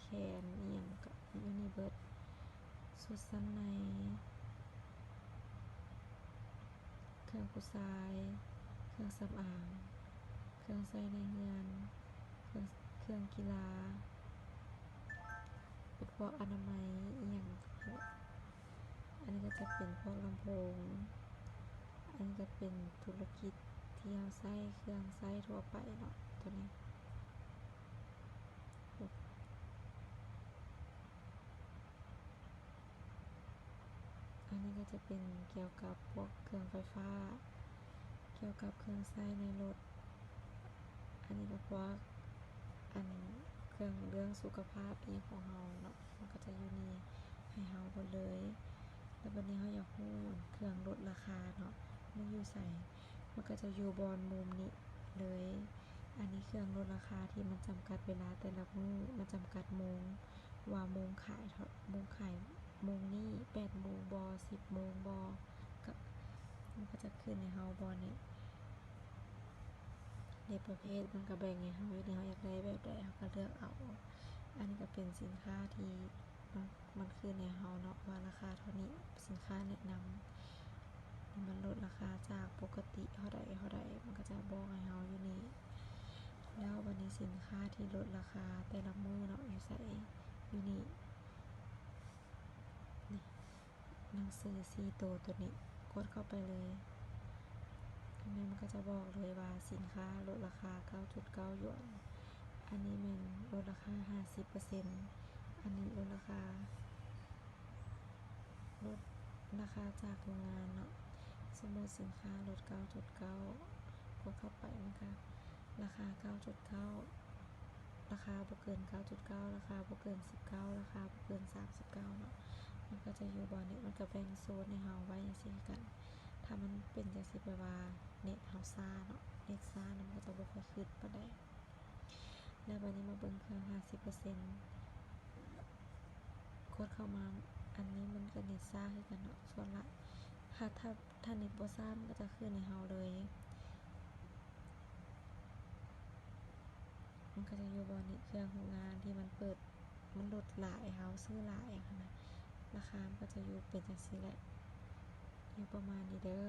แขนเอียงกับยูนิเบิร์ตสุดสั้นในเครื่องผู้ชายเครื่องสำอางเครื่องใช้ในเรือนเครื่องกีฬาเป็นพวกอนามัยเอียงอันนี้ก็จะเป็นพวกลำโพงอันนี้ก็เป็นธุรกิจที่เราใช้เครื่องใช้ทั่วไปเนาะตัวนี้อันนี้ก็จะเป็นเกี่ยวกับพวกเครื่องไฟฟ้าเกี่ยวกับเครื่องใช้ในรถอันนี้ก็พวกอันเครื่องเรื่องสุขภาพอีกของเราเนาะมันก็จะอยู่นี่ให้เราหมดเลยแล้ววันนี้เราอยากรู้เครื่องลดราคาเนาะมันอยู่ใส่มันก็จะอยู่บนมุมนี้เลยอันนี้เครื่องลดราคาที่มันจำกัดเวลาแต่ละมื้อมันจำกัดโมงว่าโมงขายโมงขายโมงนี้8 โมงบ10 โมงก็มันก็จะขึ้นในเฮาบอนี้ในประเภทมันก็แบ่งให้เฮาอยู่ที่เฮาอยากได้แบบใดเฮาก็เลือกเอาอันนี้ก็เป็นสินค้าที่มันคือในเฮาเนาะว่าราคาเท่านี้สินค้าแนะนำมันลดราคาจากปกติเท่าใดมันก็จะบอกให้เฮาอยู่นี่แล้ววันนี้สินค้าที่ลดราคาแต่ละมื้อเนาะอยู่ใส่อยู่นี่หนังสือ4 ตัวนี้กดเข้าไปเลยอันนี้มันก็จะบอกเลยว่าสินค้าลดราคา 9.9 หยวนอันนี้มันลดราคา 50% อันนี้ลดราคาจากโรงงานเนาะสมมติสินค้าลด 9.9 กดเข้าไปมันก็ราคา 9.9 ราคาบ่เกิน 9.9 ราคาบ่เกิน 19 ราคาบ่เกิน 39 เนาะมันก็จะอยู่บนนี้มันก็แบ่งโซนให้เฮาไว้จังซี่กันถ้ามันเป็นจังซี่แปลว่าเน็ตเฮาซ่าเนาะเน็ตซ่ามันก็จะบ่ค่อยขึ้นปานใดแล้วบัดนี้มาเบิ่งเครื่อง 50% กดเข้ามาอันนี้มันก็เน็ตซ่าคือกันเนาะส่วนละถ้าเน็ตบ่ซ่ามันก็จะขึ้นให้เฮาเลยมันก็จะอยู่บนนี้เครื่องโรงงานที่มันเปิดมันลดหลายเฮาซื้อหลายนะราคามันก็จะอยู่เป็นจังซี่แหละอยู่ประมาณนี้เด้อ